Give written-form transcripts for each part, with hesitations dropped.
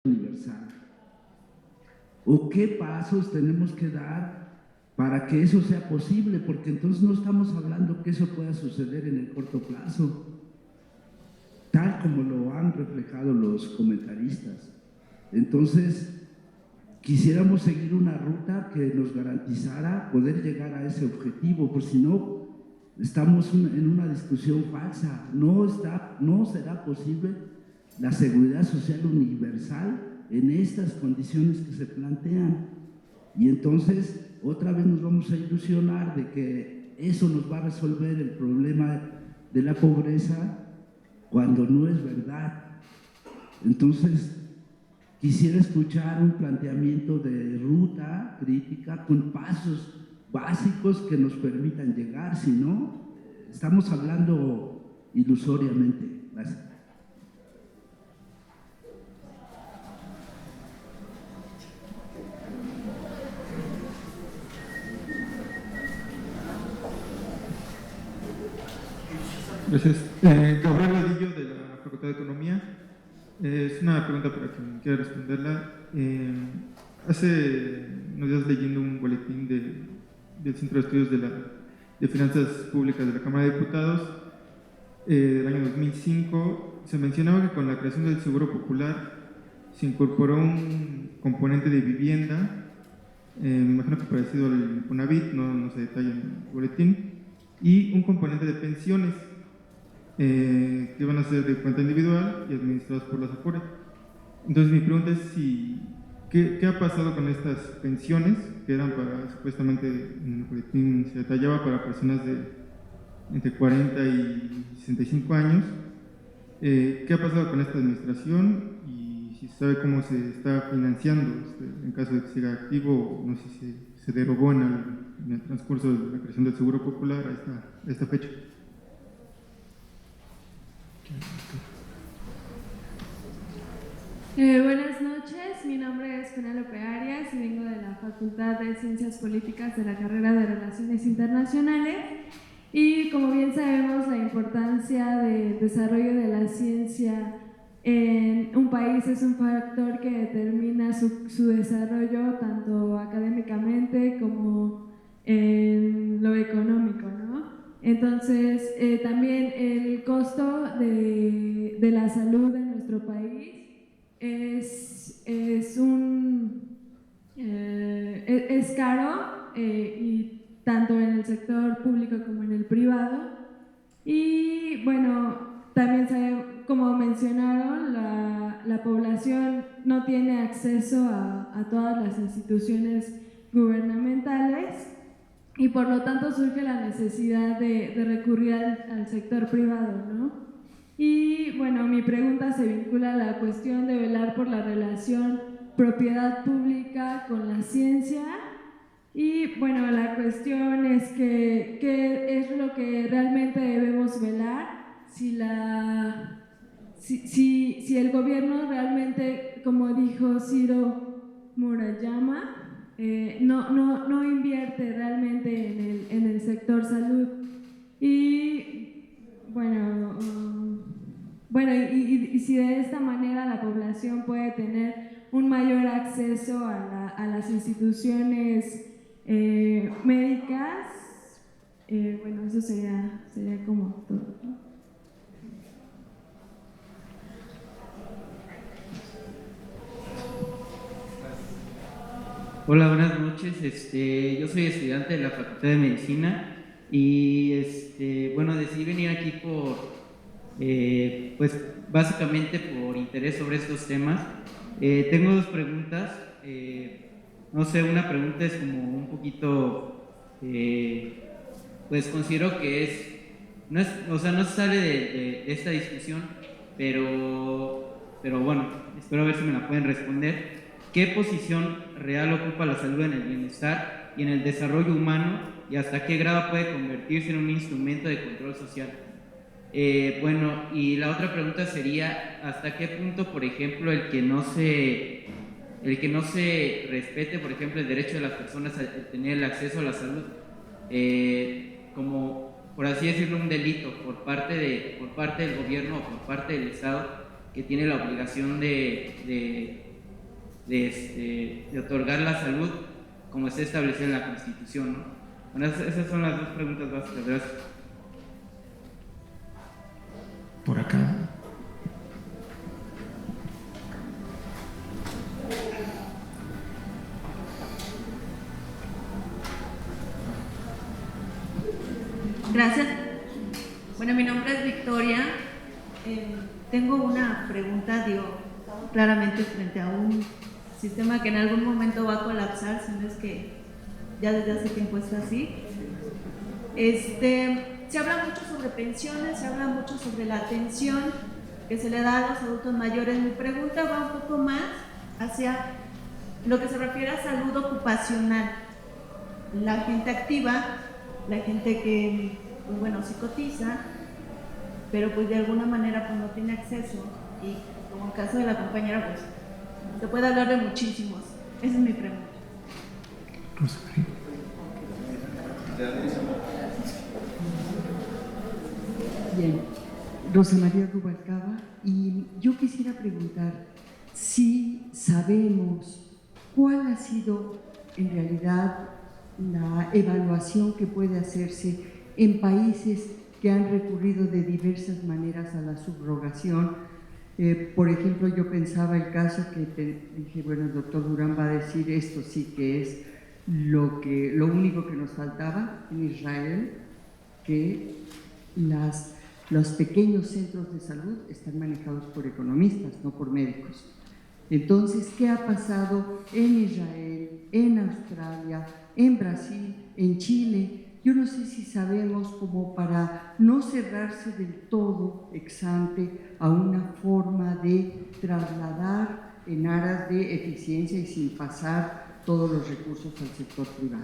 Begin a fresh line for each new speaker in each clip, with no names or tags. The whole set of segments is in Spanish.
universal? ¿O qué pasos tenemos que dar para que eso sea posible? Porque entonces no estamos hablando que eso pueda suceder en el corto plazo, tal como lo han reflejado los comentaristas. Entonces, quisiéramos seguir una ruta que nos garantizara poder llegar a ese objetivo, porque si no, estamos en una discusión falsa. No será posible la seguridad social universal en estas condiciones que se plantean. Y entonces, otra vez nos vamos a ilusionar de que eso nos va a resolver el problema de la pobreza, cuando no es verdad. Entonces, quisiera escuchar un planteamiento de ruta crítica con pasos básicos que nos permitan llegar, si no, estamos hablando ilusoriamente. Gracias.
Gracias. Gabriel Vadillo, de la Facultad de Economía. Es una pregunta para quien quiera responderla. Hace unos días, leyendo un boletín del Centro de Estudios de Finanzas Públicas de la Cámara de Diputados, del año 2005, se mencionaba que con la creación del Seguro Popular se incorporó un componente de vivienda, me imagino que parecido al Infonavit, no se detalla en el boletín, y un componente de pensiones, que van a ser de cuenta individual y administradas por las AFORE. Entonces mi pregunta es ¿qué ha pasado con estas pensiones que eran para, supuestamente en el boletín se detallaba, para personas de entre 40 y 65 años? ¿Qué ha pasado con esta administración? Y si se sabe cómo se está financiando, en caso de que siga activo, no sé si se derogó en el transcurso de la creación del Seguro Popular a esta fecha.
Buenas noches, mi nombre es Penélope Arias y vengo de la Facultad de Ciencias Políticas de la carrera de Relaciones Internacionales, y como bien sabemos, la importancia del desarrollo de la ciencia en un país es un factor que determina su desarrollo tanto académicamente como en lo económico, ¿no? Entonces, también el costo de la salud en nuestro país es caro, y tanto en el sector público como en el privado. Y bueno, también como mencionaron, la población no tiene acceso a todas las instituciones gubernamentales, y por lo tanto surge la necesidad de recurrir al sector privado, ¿no? Y bueno, mi pregunta se vincula a la cuestión de velar por la relación propiedad pública con la ciencia. Y bueno, la cuestión es qué es lo que realmente debemos velar, si el gobierno realmente, como dijo Ciro Murayama, no invierte realmente en el sector salud. Y bueno, y si de esta manera la población puede tener un mayor acceso a las instituciones médicas, bueno, eso sería como todo, ¿no?
Hola, buenas noches. Yo soy estudiante de la Facultad de Medicina y bueno, decidí venir aquí pues básicamente por interés sobre estos temas. Tengo dos preguntas. No sé, una pregunta es como un poquito, pues considero que o sea, no se sale de esta discusión, pero bueno, espero a ver si me la pueden responder. ¿Qué posición real ocupa la salud en el bienestar y en el desarrollo humano, y hasta qué grado puede convertirse en un instrumento de control social? Bueno, y la otra pregunta sería, ¿hasta qué punto, por ejemplo, el que no se respete, por ejemplo, el derecho de las personas a tener el acceso a la salud, como, por así decirlo, un delito por parte del gobierno o por parte del Estado, que tiene la obligación de de otorgar la salud como está establecido en la Constitución, ¿no? Bueno, esas son las dos preguntas básicas. Gracias.
Por acá.
Gracias. Bueno, mi nombre es Victoria. Tengo una pregunta, claramente frente a un sistema que en algún momento va a colapsar, si no es que ya desde hace tiempo está así. Se habla mucho sobre pensiones, se habla mucho sobre la atención que se le da a los adultos mayores. Mi pregunta va un poco más hacia lo que se refiere a salud ocupacional. La gente activa, la gente que, pues bueno, sí cotiza, pero pues de alguna manera pues no tiene acceso, y como el caso de la compañera, pues se puede hablar de muchísimos. Esa es mi pregunta.
Rosemaría.
Bien, Rosemaría Rubalcaba, y yo quisiera preguntar si sabemos cuál ha sido en realidad la evaluación que puede hacerse en países que han recurrido de diversas maneras a la subrogación. Por ejemplo, yo pensaba el caso que dije, bueno, el doctor Durán va a decir esto sí que es lo único que nos faltaba en Israel, que los pequeños centros de salud están manejados por economistas, no por médicos. Entonces, ¿qué ha pasado en Israel, en Australia, en Brasil, en Chile? Yo no sé si sabemos, como para no cerrarse del todo ex ante a una forma de trasladar en aras de eficiencia y sin pasar todos los recursos al sector privado.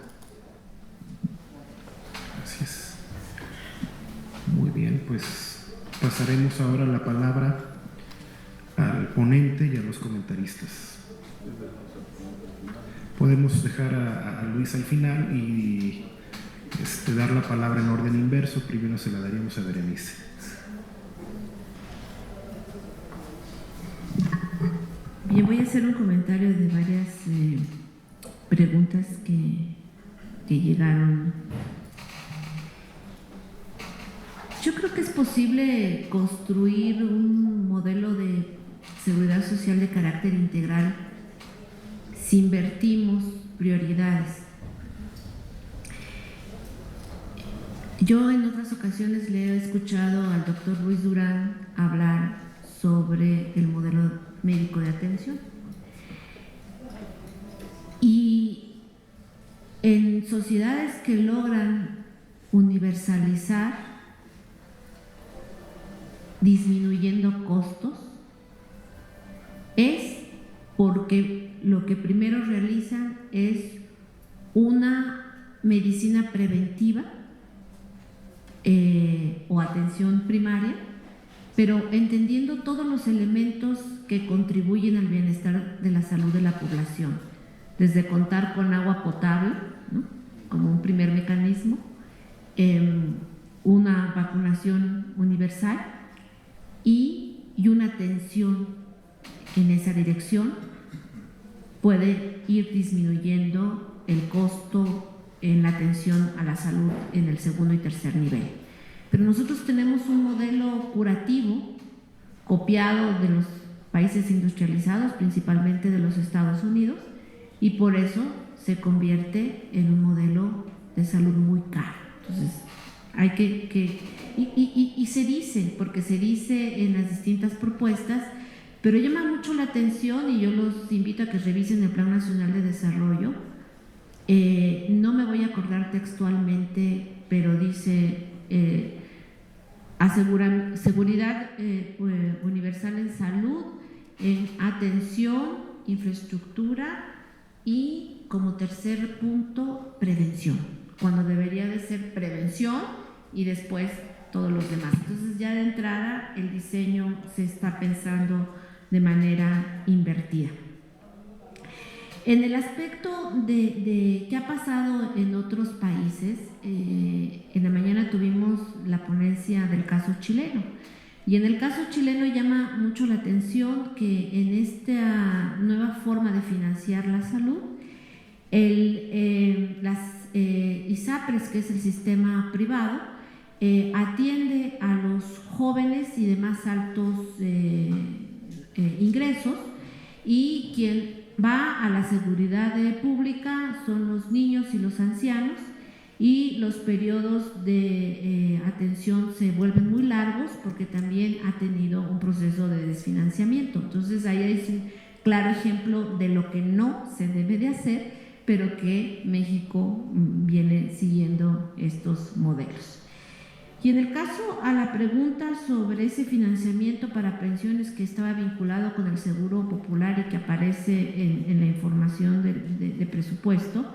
Gracias. Muy bien, pues pasaremos ahora la palabra al ponente y a los comentaristas. Podemos dejar a Luis al final y dar la palabra en orden inverso. Primero se la daríamos a Berenice.
Bien, voy a hacer un comentario de varias preguntas que llegaron. Yo creo que es posible construir un modelo de seguridad social de carácter integral si invertimos prioridades. Yo en otras ocasiones le he escuchado al doctor Ruiz Durán hablar sobre el modelo médico de atención. Y en sociedades que logran universalizar disminuyendo costos, es porque lo que primero realizan es una medicina preventiva o atención primaria, pero entendiendo todos los elementos que contribuyen al bienestar de la salud de la población, desde contar con agua potable, ¿no?, como un primer mecanismo, una vacunación universal y una atención en esa dirección puede ir disminuyendo el costo en la atención a la salud en el segundo y tercer nivel. Pero nosotros tenemos un modelo curativo copiado de los países industrializados, principalmente de los Estados Unidos, y por eso se convierte en un modelo de salud muy caro. Entonces, hay y se dice, porque se dice en las distintas propuestas, pero llama mucho la atención, y yo los invito a que revisen el Plan Nacional de Desarrollo. No me voy a acordar textualmente, pero dice seguridad universal en salud, en atención, infraestructura y, como tercer punto, prevención, cuando debería de ser prevención y después todos los demás. Entonces, ya de entrada el diseño se está pensando de manera invertida. En el aspecto de qué ha pasado en otros países, en la mañana tuvimos la ponencia del caso chileno, y en el caso chileno llama mucho la atención que en esta nueva forma de financiación financiar la salud. Las ISAPRES, que es el sistema privado, atiende a los jóvenes y de más altos ingresos, y quien va a la seguridad pública son los niños y los ancianos, y los periodos de atención se vuelven muy largos porque también ha tenido un proceso de desfinanciamiento. Entonces ahí es un claro ejemplo de lo que no se debe de hacer, pero que México viene siguiendo estos modelos. Y en el caso a la pregunta sobre ese financiamiento para pensiones que estaba vinculado con el Seguro Popular y que aparece en la información de presupuesto,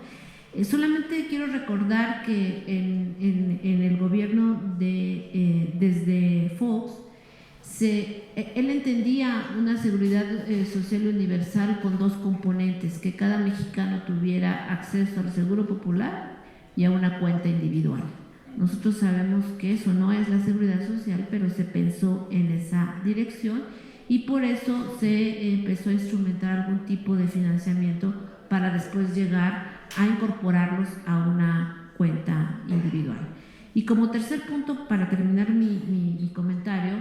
solamente quiero recordar que en el gobierno desde Fox, él entendía una seguridad social universal con dos componentes: que cada mexicano tuviera acceso al Seguro Popular y a una cuenta individual. Nosotros sabemos que eso no es la seguridad social, pero se pensó en esa dirección y por eso se empezó a instrumentar algún tipo de financiamiento para después llegar a incorporarlos a una cuenta individual. Y como tercer punto, para terminar mi comentario,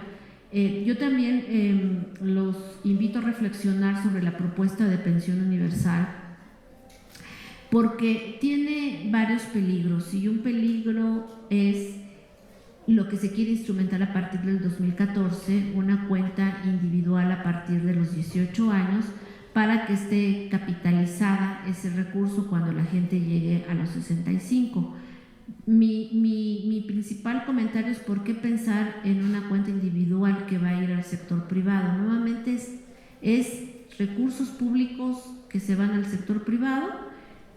yo también los invito a reflexionar sobre la propuesta de pensión universal, porque tiene varios peligros, y un peligro es lo que se quiere instrumentar a partir del 2014, una cuenta individual a partir de los 18 años, para que esté capitalizada ese recurso cuando la gente llegue a los 65. Mi principal comentario es por qué pensar en una cuenta individual que va a ir al sector privado. Nuevamente es recursos públicos que se van al sector privado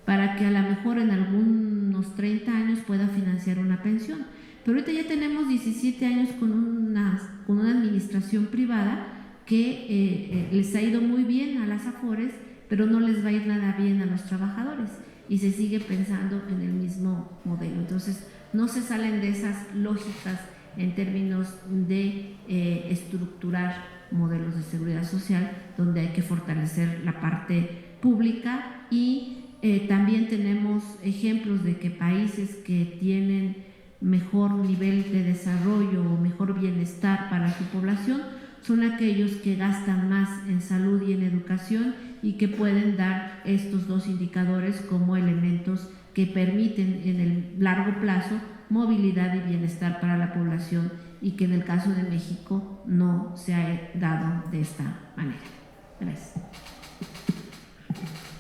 para que a lo mejor en algunos 30 años pueda financiar una pensión. Pero ahorita ya tenemos 17 años con una administración privada que les ha ido muy bien a las AFORES, pero no les va a ir nada bien a los trabajadores, y se sigue pensando en el mismo modelo. Entonces no se salen de esas lógicas en términos de estructurar modelos de seguridad social, donde hay que fortalecer la parte pública. Y también tenemos ejemplos de que países que tienen mejor nivel de desarrollo o mejor bienestar para su población son aquellos que gastan más en salud y en educación, y que pueden dar estos dos indicadores como elementos que permiten en el largo plazo movilidad y bienestar para la población, y que en el caso de México no se ha dado de esta manera. Gracias.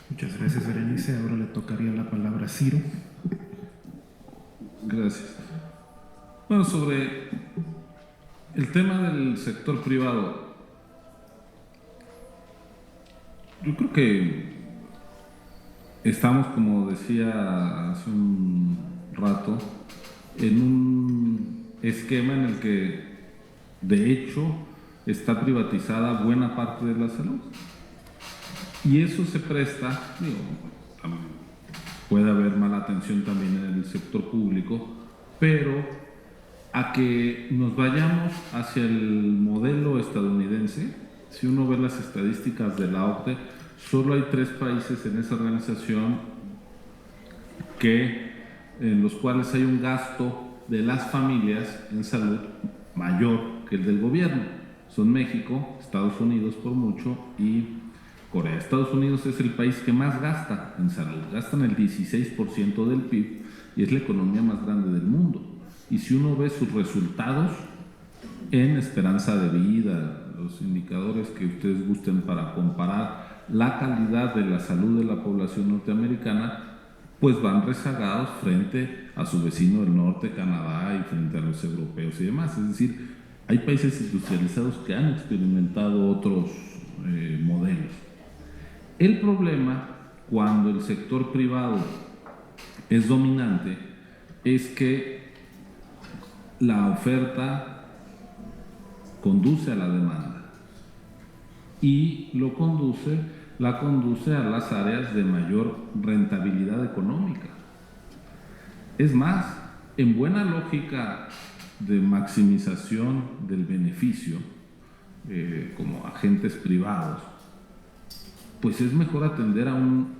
Muchas gracias, Berenice. Ahora le tocaría la palabra a Ciro.
Gracias. Bueno, sobre el tema del sector privado, yo creo que estamos, como decía hace un rato, en un esquema en el que de hecho está privatizada buena parte de la salud. Y eso se presta, puede haber mala atención también en el sector público, pero a que nos vayamos hacia el modelo estadounidense. Si uno ve las estadísticas de la OCDE, solo hay 3 países en esa organización en los cuales hay un gasto de las familias en salud mayor que el del gobierno. Son México, Estados Unidos por mucho y Corea. Estados Unidos es el país que más gasta en salud, gastan el 16% del PIB y es la economía más grande del mundo. Y si uno ve sus resultados en esperanza de vida, los indicadores que ustedes gusten para comparar la calidad de la salud de la población norteamericana, pues van rezagados frente a su vecino del norte, Canadá, y frente a los europeos y demás. Es decir, hay países industrializados que han experimentado otros modelos. El problema, cuando el sector privado es dominante, es que la oferta conduce a la demanda y la conduce a las áreas de mayor rentabilidad económica. Es más, en buena lógica de maximización del beneficio, como agentes privados, pues es mejor atender a un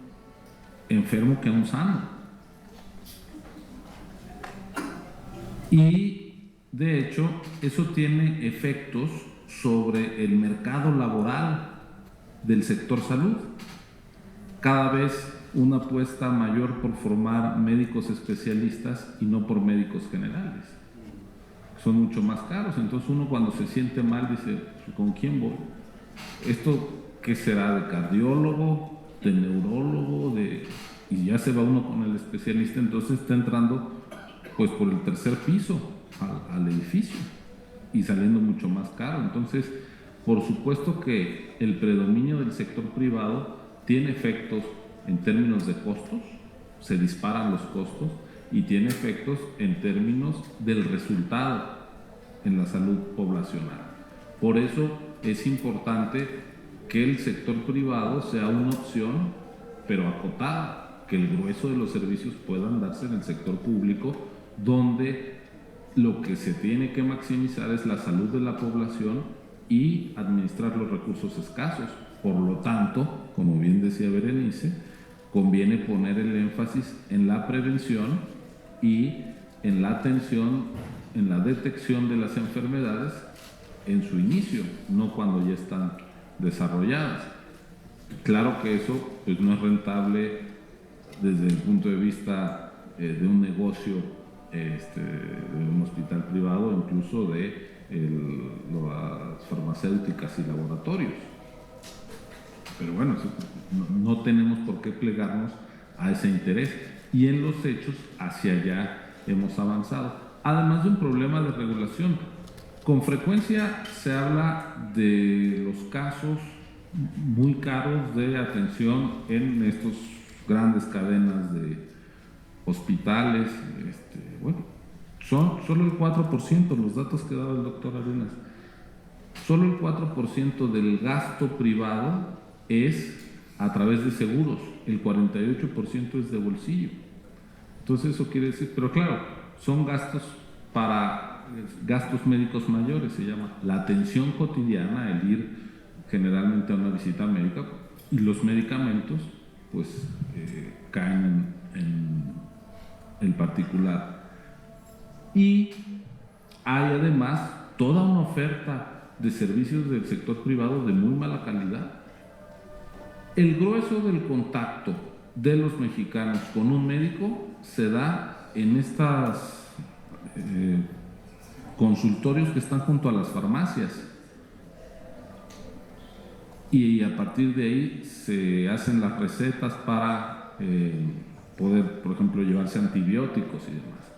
enfermo que a un sano. Y de hecho, eso tiene efectos sobre el mercado laboral del sector salud. Cada vez una apuesta mayor por formar médicos especialistas y no por médicos generales. Son mucho más caros, entonces uno cuando se siente mal dice, ¿con quién voy? ¿Esto qué será? ¿De cardiólogo? ¿De neurólogo? Y ya se va uno con el especialista, entonces está entrando pues por el tercer piso al edificio y saliendo mucho más caro. Entonces, por supuesto que el predominio del sector privado tiene efectos en términos de costos, se disparan los costos, y tiene efectos en términos del resultado en la salud poblacional. Por eso es importante que el sector privado sea una opción, pero acotada, que el grueso de los servicios puedan darse en el sector público, donde lo que se tiene que maximizar es la salud de la población y administrar los recursos escasos. Por lo tanto, como bien decía Berenice, conviene poner el énfasis en la prevención y en la atención, en la detección de las enfermedades en su inicio, no cuando ya están desarrolladas. Claro que eso pues, no es rentable desde el punto de vista de un negocio, de un hospital privado, incluso de las farmacéuticas y laboratorios. Pero bueno, no tenemos por qué plegarnos a ese interés, y en los hechos hacia allá hemos avanzado. Además de un problema de regulación, con frecuencia se habla de los casos muy caros de atención en estas grandes cadenas de hospitales. Bueno, son solo el 4%, los datos que daba el doctor Arenas, solo el 4% del gasto privado es a través de seguros, el 48% es de bolsillo. Entonces eso quiere decir, pero claro, son gastos médicos mayores, se llama la atención cotidiana, el ir generalmente a una visita médica, y los medicamentos pues caen en el particular. Y hay además toda una oferta de servicios del sector privado de muy mala calidad. El grueso del contacto de los mexicanos con un médico se da en estas consultorios que están junto a las farmacias, y a partir de ahí se hacen las recetas para poder, por ejemplo, llevarse antibióticos y demás.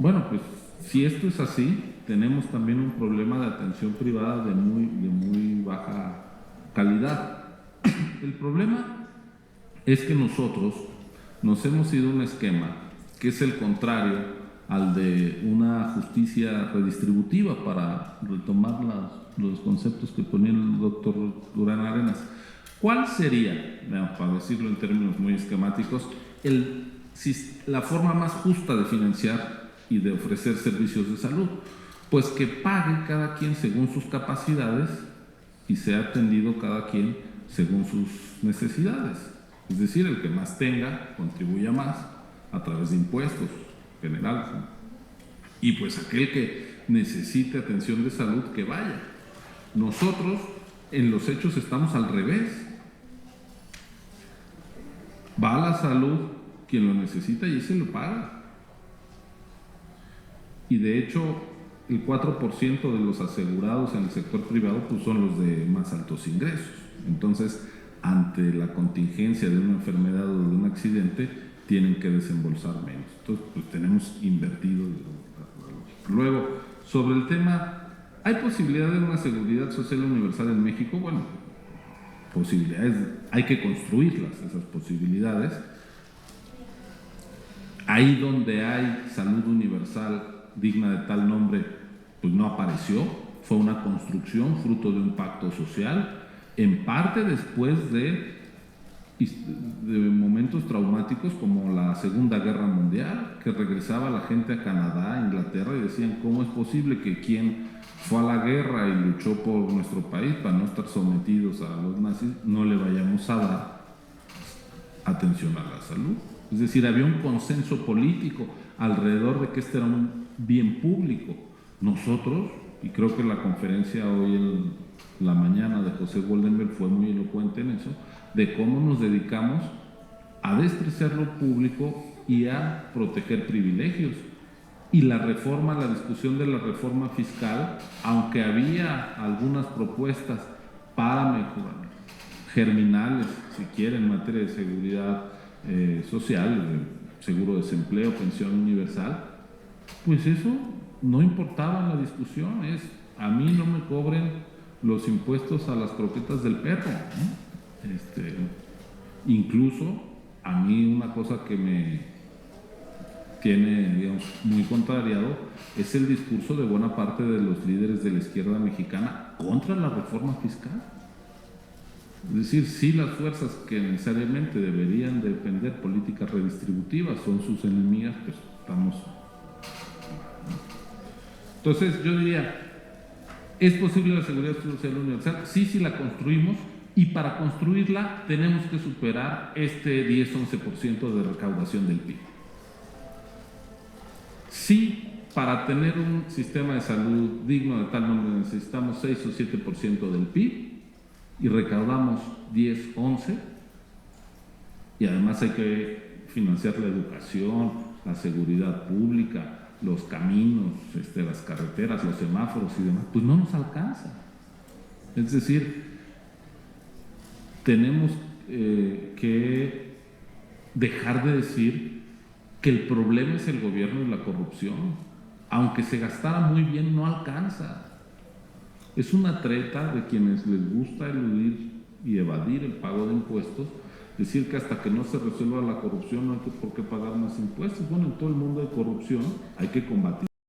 Bueno, pues si esto es así, tenemos también un problema de atención privada de muy baja calidad. El problema es que nosotros nos hemos ido a un esquema que es el contrario al de una justicia redistributiva, para retomar los conceptos que ponía el doctor Durán Arenas. ¿Cuál sería, para decirlo en términos muy esquemáticos, la forma más justa de financiar y de ofrecer servicios de salud? Pues que pague cada quien según sus capacidades y sea atendido cada quien según sus necesidades. Es decir, el que más tenga contribuya más a través de impuestos generales, ¿no? Y pues aquel que necesite atención de salud, que vaya. Nosotros en los hechos estamos al revés. Va a la salud quien lo necesita y ese lo paga. Y de hecho el 4% de los asegurados en el sector privado pues son los de más altos ingresos. Entonces, ante la contingencia de una enfermedad o de un accidente, tienen que desembolsar menos. Entonces, pues tenemos invertido. Luego, sobre el tema, ¿hay posibilidad de una seguridad social universal en México? Bueno, posibilidades, hay que construirlas, esas posibilidades. Ahí donde hay salud universal digna de tal nombre, pues no apareció, fue una construcción fruto de un pacto social, en parte después de de momentos traumáticos como la Segunda Guerra Mundial, que regresaba la gente a Canadá, a Inglaterra, y decían, ¿cómo es posible que quien fue a la guerra y luchó por nuestro país para no estar sometidos a los nazis, no le vayamos a dar atención a la salud? Es decir, había un consenso político alrededor de que este era un bien público. Nosotros, y creo que la conferencia hoy en la mañana de José Goldenberg fue muy elocuente en eso, de cómo nos dedicamos a despreciar lo público y a proteger privilegios. Y la reforma, la discusión de la reforma fiscal, aunque había algunas propuestas para mejorar, germinales, si quieren, en materia de seguridad social, seguro de desempleo, pensión universal, pues eso no importaba en la discusión. Es, a mí no me cobren los impuestos a las croquetas del perro, ¿no? Incluso a mí una cosa que me tiene, digamos, muy contrariado es el discurso de buena parte de los líderes de la izquierda mexicana contra la reforma fiscal. Es decir, sí, las fuerzas que necesariamente deberían defender políticas redistributivas son sus enemigas, pues estamos... Entonces yo diría, ¿es posible la seguridad social universal? Sí, sí la construimos, y para construirla tenemos que superar este 10-11% de recaudación del PIB. Sí, para tener un sistema de salud digno de tal nombre necesitamos 6 o 7% del PIB y recaudamos 10-11%, y además hay que financiar la educación, la seguridad pública, los caminos, las carreteras, los semáforos y demás, pues no nos alcanza. Es decir, tenemos que dejar de decir que el problema es el gobierno y la corrupción. Aunque se gastara muy bien, no alcanza. Es una treta de quienes les gusta eludir y evadir el pago de impuestos, decir que hasta que no se resuelva la corrupción no hay por qué pagar más impuestos. Bueno, en todo el mundo hay corrupción, hay que combatir.